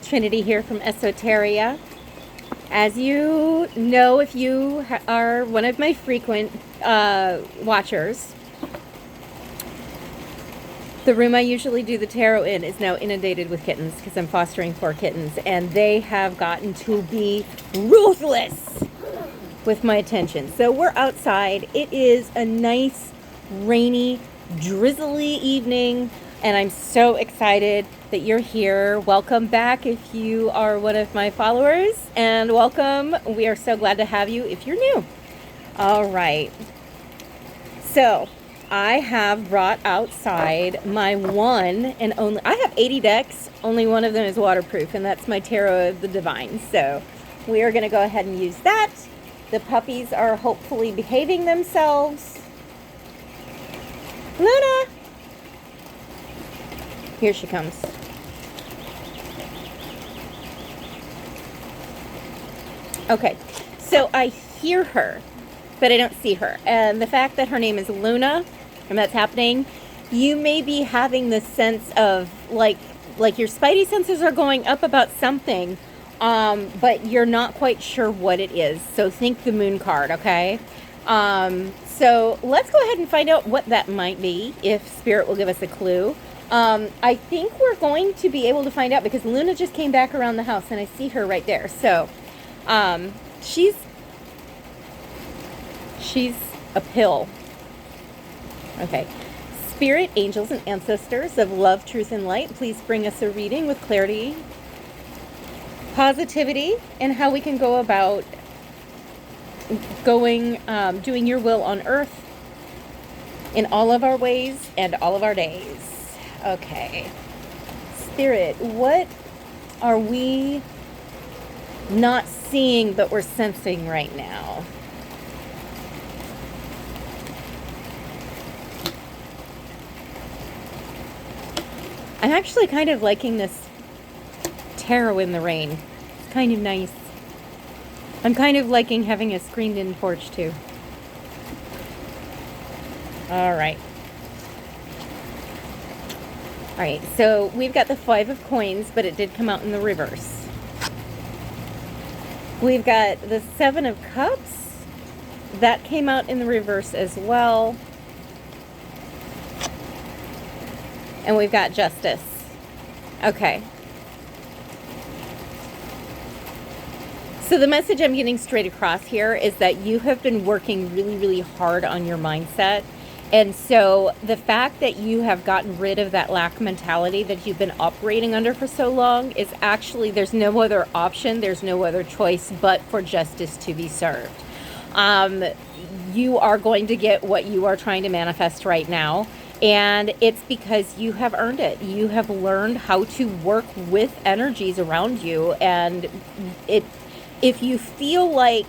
Trinity here from Esoteria. As you know, if you are one of my frequent watchers, the room I usually do the tarot in is now inundated with kittens because I'm fostering 4 kittens, and they have gotten to be ruthless with my attention. So we're outside. It is a nice, rainy, drizzly evening, and I'm so excited that you're here. Welcome back if you are one of my followers, and welcome. We are so glad to have you if you're new. All right. So I have brought outside my one and only, I have 80 decks, only one of them is waterproof, and that's my Tarot of the Divine. So we are going to go ahead and use that. The puppies are hopefully behaving themselves. Luna! Here she comes. Okay, so I hear her, but I don't see her. And the fact that her name is Luna, and that's happening, you may be having the sense of like your spidey senses are going up about something, but you're not quite sure what it is. So think the moon card, okay? So let's go ahead and find out what that might be, if Spirit will give us a clue. I think we're going to be able to find out because Luna just came back around the house and I see her right there. So she's a pill. Okay. Spirit, angels, and ancestors of love, truth, and light, please bring us a reading with clarity, positivity, and how we can go about doing your will on earth in all of our ways and all of our days. Okay. Spirit, what are we not seeing but we're sensing right now? I'm actually kind of liking this tarot in the rain. It's kind of nice. I'm kind of liking having a screened-in porch too. All right. All right, so we've got the 5 of coins, but it did come out in the reverse. We've got the 7 of cups. That came out in the reverse as well. And we've got justice. Okay. So the message I'm getting straight across here is that you have been working really, really hard on your mindset. And so the fact that you have gotten rid of that lack mentality that you've been operating under for so long is actually, there's no other option, there's no other choice but for justice to be served. You are going to get what you are trying to manifest right now. And it's because you have earned it. You have learned how to work with energies around you. And if you feel like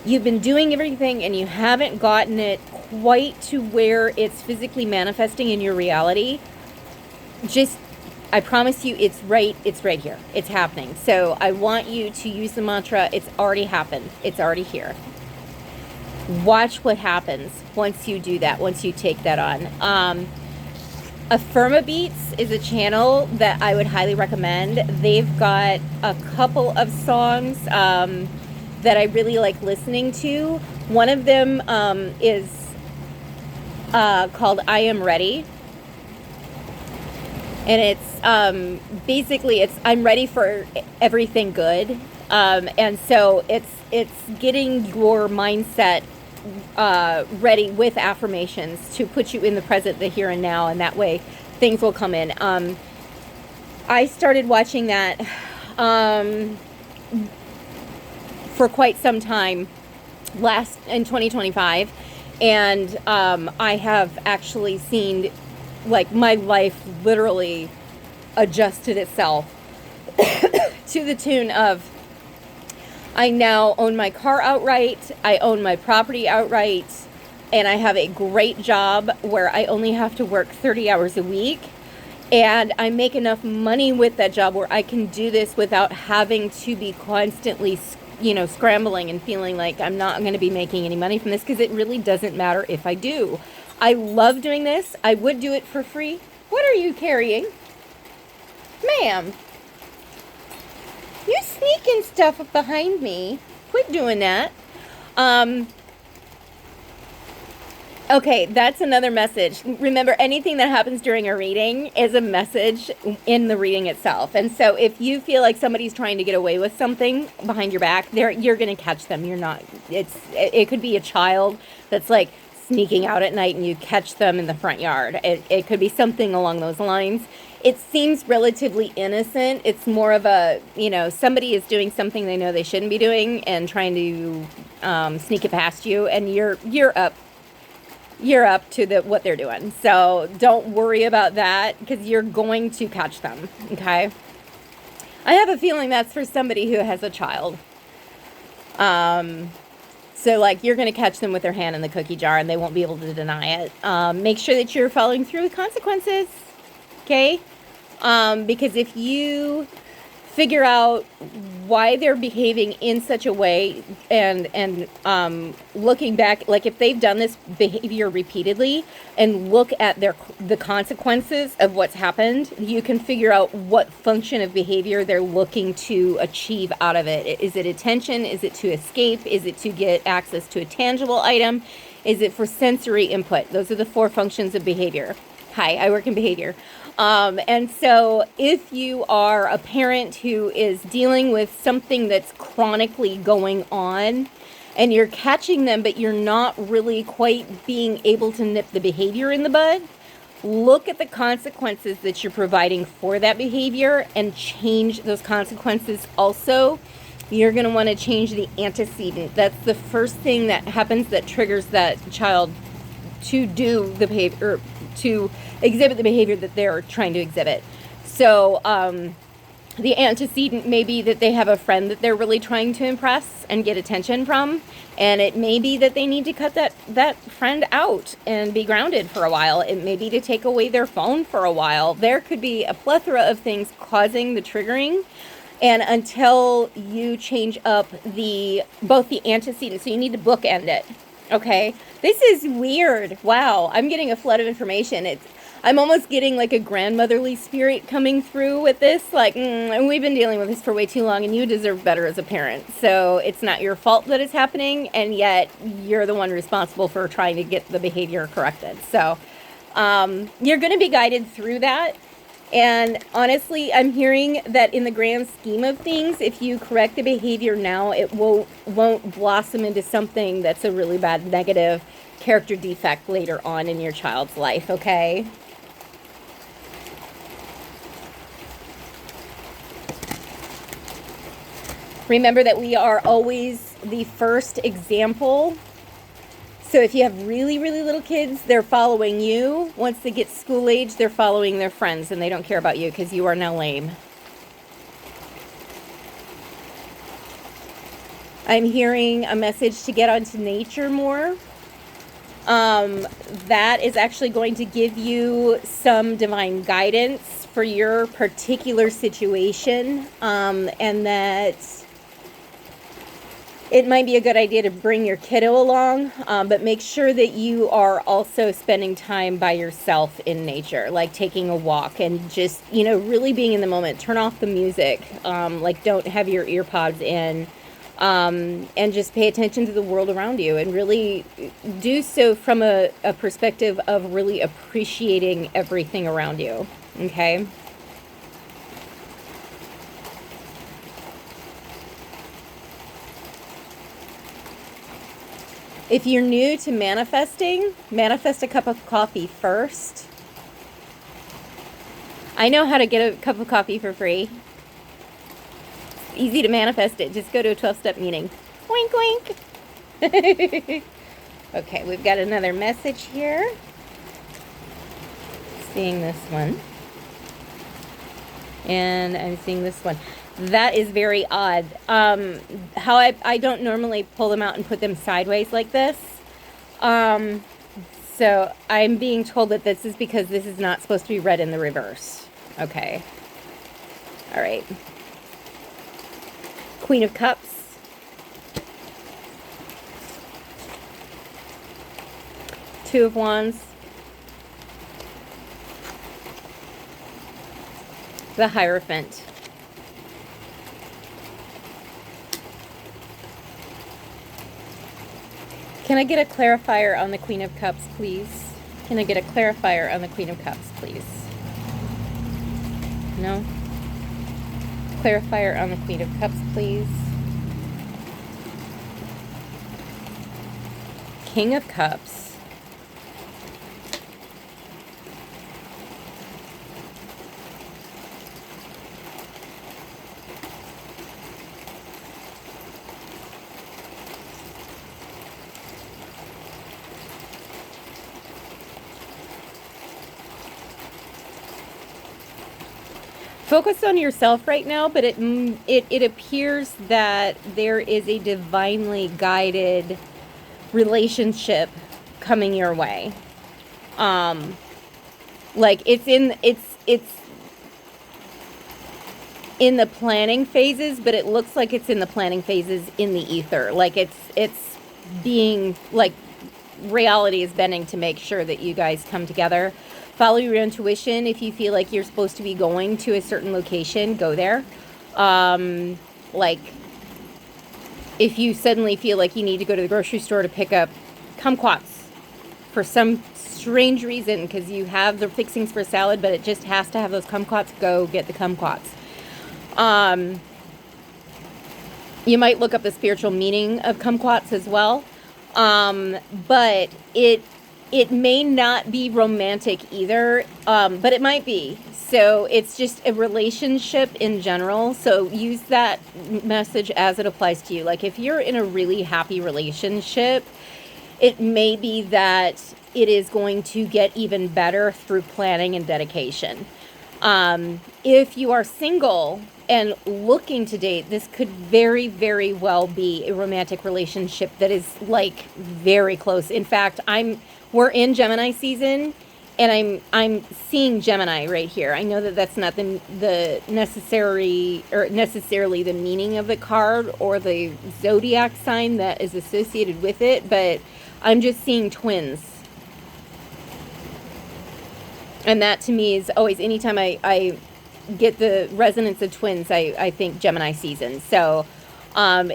you've been doing everything and you haven't gotten it quite to where it's physically manifesting in your reality, I promise you it's right here. It's happening. So I want you to use the mantra, it's already happened. It's already here. Watch what happens once you do that, once you take that on. Affirma Beats is a channel that I would highly recommend. They've got a couple of songs that I really like listening to. One of them is called I Am Ready. And it's basically I'm ready for everything good. And so it's getting your mindset ready with affirmations to put you in the present, the here and now, and that way things will come in. I started watching that for quite some time in 2025, and I have actually seen like my life literally adjusted itself to the tune of I now own my car outright, I own my property outright, and I have a great job where I only have to work 30 hours a week, and I make enough money with that job where I can do this without having to be constantly, scrambling and feeling like I'm not going to be making any money from this, because it really doesn't matter if I do. I love doing this. I would do it for free. What are you carrying? Ma'am. You sneaking stuff up behind me. Quit doing that. Um, Okay, that's another message. Remember, anything that happens during a reading is a message in the reading itself. And so if you feel like somebody's trying to get away with something behind your back, you're going to catch them. You're not. It could be a child that's like sneaking out at night and you catch them in the front yard. It could be something along those lines. It seems relatively innocent. It's more of a, somebody is doing something they know they shouldn't be doing and trying to sneak it past you, and you're up to what they're doing. So don't worry about that, because you're going to catch them. Okay. I have a feeling that's for somebody who has a child. So like you're going to catch them with their hand in the cookie jar and they won't be able to deny it. Make sure that you're following through with consequences. Okay. Because if you figure out why they're behaving in such a way, and looking back, like if they've done this behavior repeatedly and look at the consequences of what's happened, you can figure out what function of behavior they're looking to achieve out of it. Is it attention? Is it to escape? Is it to get access to a tangible item? Is it for sensory input? Those are the 4 functions of behavior. Hi, I work in behavior. And so if you are a parent who is dealing with something that's chronically going on and you're catching them, but you're not really quite being able to nip the behavior in the bud, look at the consequences that you're providing for that behavior and change those consequences also. You're going to want to change the antecedent. That's the first thing that happens that triggers that child to do the behavior, to exhibit the behavior that they're trying to exhibit. So the antecedent may be that they have a friend that they're really trying to impress and get attention from, and it may be that they need to cut that friend out and be grounded for a while. It may be to take away their phone for a while. There could be a plethora of things causing the triggering. And until you change up both the antecedent, so you need to bookend it. Okay, this is weird. Wow, I'm getting a flood of information. I'm almost getting like a grandmotherly spirit coming through with this. Like, we've been dealing with this for way too long, and you deserve better as a parent. So it's not your fault that it's happening, and yet you're the one responsible for trying to get the behavior corrected. So you're going to be guided through that. And honestly, I'm hearing that in the grand scheme of things, if you correct the behavior now, it won't blossom into something that's a really bad negative character defect later on in your child's life, okay? Remember that we are always the first example. So if you have really, really little kids, they're following you. Once they get school age, they're following their friends, and they don't care about you because you are now lame. I'm hearing a message to get onto nature more. That is actually going to give you some divine guidance for your particular situation, and that it might be a good idea to bring your kiddo along, but make sure that you are also spending time by yourself in nature, like taking a walk and just, really being in the moment. Turn off the music, like don't have your ear pods in, and just pay attention to the world around you, and really do so from a perspective of really appreciating everything around you, okay? If you're new to manifesting, manifest a cup of coffee first. I know how to get a cup of coffee for free. It's easy to manifest it. Just go to a 12-step meeting. Wink, wink. Okay, we've got another message here. Seeing this one. And I'm seeing this one. That is very odd. How I don't normally pull them out and put them sideways like this. So I'm being told that this is because this is not supposed to be read in the reverse. Okay. All right. Queen of Cups. Two of Wands. The Hierophant. Can I get a clarifier on the Queen of Cups, please? Can I get a clarifier on the Queen of Cups, please? No? Clarifier on the Queen of Cups, please. King of Cups. Focus on yourself right now, but it appears that there is a divinely guided relationship coming your way. Like it's in the planning phases, but it looks like it's in the planning phases in the ether. Like it's being like reality is bending to make sure that you guys come together. Follow your intuition. If you feel like you're supposed to be going to a certain location, go there. Like, if you suddenly feel like you need to go to the grocery store to pick up kumquats for some strange reason, because you have the fixings for salad, but it just has to have those kumquats, go get the kumquats. You might look up the spiritual meaning of kumquats as well. But it may not be romantic either, but it might be. So it's just a relationship in general. So use that message as it applies to you. Like if you're in a really happy relationship, it may be that it is going to get even better through planning and dedication. If you are single and looking to date, this could very, very well be a romantic relationship that is like very close. In fact, we're in Gemini season, and I'm seeing Gemini right here. I know that that's not the necessarily the meaning of the card or the zodiac sign that is associated with it, but I'm just seeing twins. And that to me is always, anytime I get the resonance of twins, I think Gemini season. So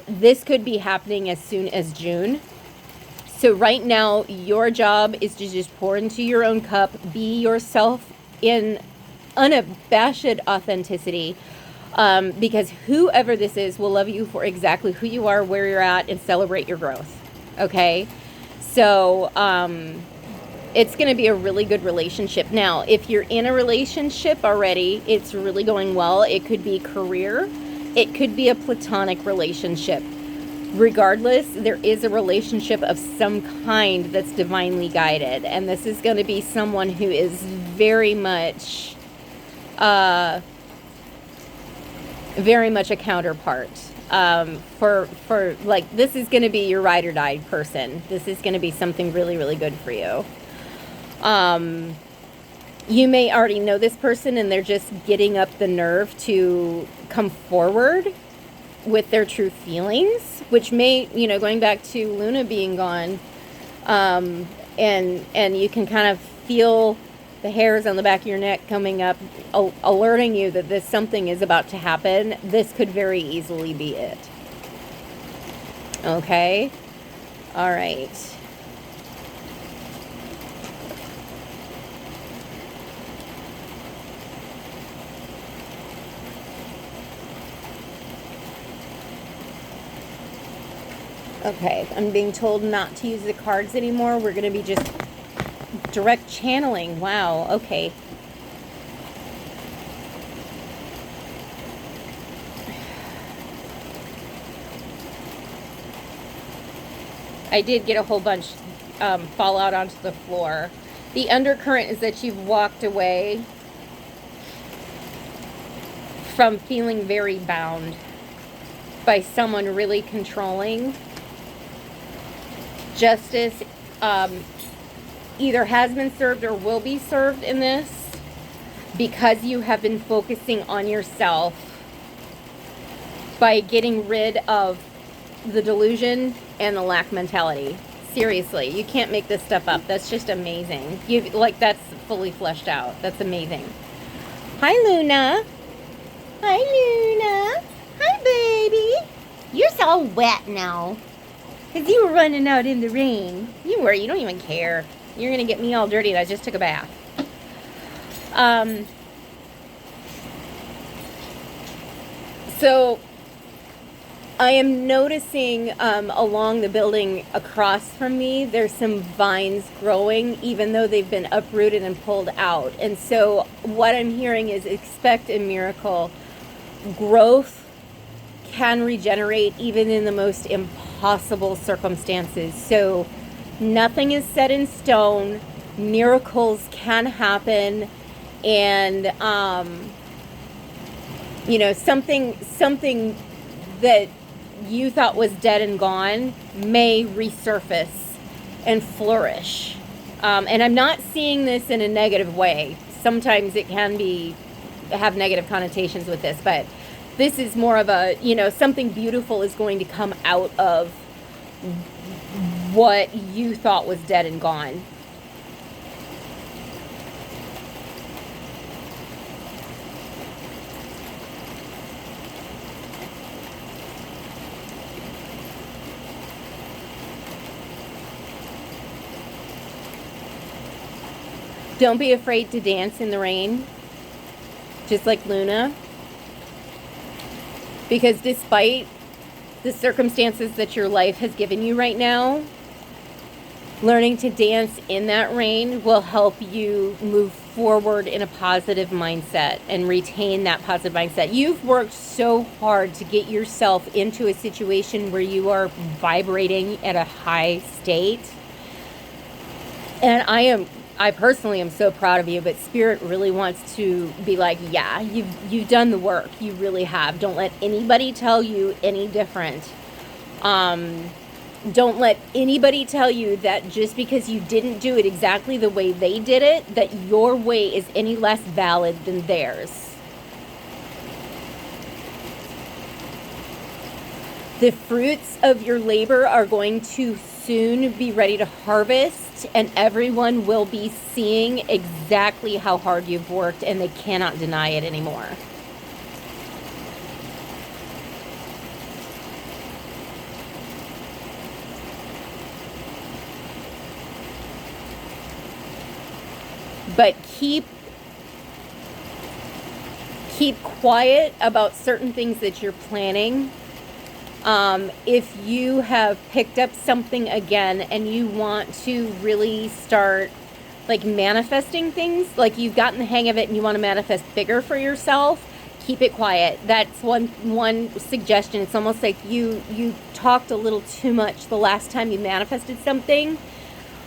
this could be happening as soon as June. So right now, your job is to just pour into your own cup, be yourself in unabashed authenticity, because whoever this is will love you for exactly who you are, where you're at, and celebrate your growth. Okay? So it's going to be a really good relationship. Now, if you're in a relationship already, it's really going well. It could be career. It could be a platonic relationship. Regardless, there is a relationship of some kind that's divinely guided. And this is going to be someone who is very much a counterpart. For like, this is going to be your ride or die person. This is going to be something really, really good for you. You may already know this person and they're just getting up the nerve to come forward with their true feelings, which may, going back to Luna being gone, and you can kind of feel the hairs on the back of your neck coming up, alerting you that something is about to happen. This could very easily be it. Okay? All right. Okay, I'm being told not to use the cards anymore. We're going to be just direct channeling. Wow, okay. I did get a whole bunch fall out onto the floor. The undercurrent is that you've walked away from feeling very bound by someone really controlling. Justice either has been served or will be served in this, because you have been focusing on yourself by getting rid of the delusion and the lack mentality. Seriously, you can't make this stuff up. That's just amazing. That's fully fleshed out. That's amazing. Hi, Luna. Hi, Luna. Hi, baby. You're so wet now. Because you were running out in the rain. You were. You don't even care. You're going to get me all dirty and I just took a bath. So I am noticing along the building across from me, there's some vines growing, even though they've been uprooted and pulled out. And so what I'm hearing is expect a miracle. Growth can regenerate even in the most impossible circumstances. So nothing is set in stone. Miracles can happen. And, you know, something that you thought was dead and gone may resurface and flourish. And I'm not seeing this in a negative way. Sometimes it can have negative connotations with this, but this is more of a, you know, something beautiful is going to come out of what you thought was dead and gone. Don't be afraid to dance in the rain, just like Luna. Because despite the circumstances that your life has given you right now, learning to dance in that rain will help you move forward in a positive mindset and retain that positive mindset. You've worked so hard to get yourself into a situation where you are vibrating at a high state. And I personally am so proud of you, but Spirit really wants to be like, yeah, you've done the work. You really have. Don't let anybody tell you any different. Don't let anybody tell you that just because you didn't do it exactly the way they did it, that your way is any less valid than theirs. The fruits of your labor are going to soon be ready to harvest, and everyone will be seeing exactly how hard you've worked, and they cannot deny it anymore. But keep quiet about certain things that you're planning. If you have picked up something again and you want to really start like manifesting things, like you've gotten the hang of it and you want to manifest bigger for yourself, keep it quiet. That's one suggestion. It's almost like you talked a little too much the last time you manifested something.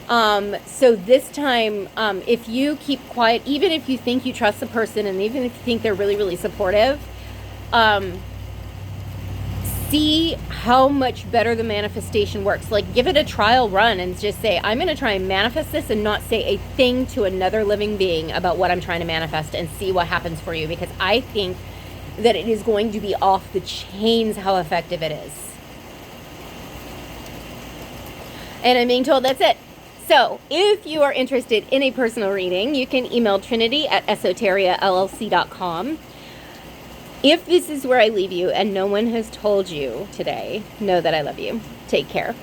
So this time, if you keep quiet, even if you think you trust the person and even if you think they're really, really supportive, see how much better the manifestation works. Like, give it a trial run and just say, I'm going to try and manifest this and not say a thing to another living being about what I'm trying to manifest, and see what happens for you. Because I think that it is going to be off the chains how effective it is. And I'm being told that's it. So if you are interested in a personal reading, you can email trinity@esoteriallc.com. If this is where I leave you and no one has told you today, know that I love you. Take care.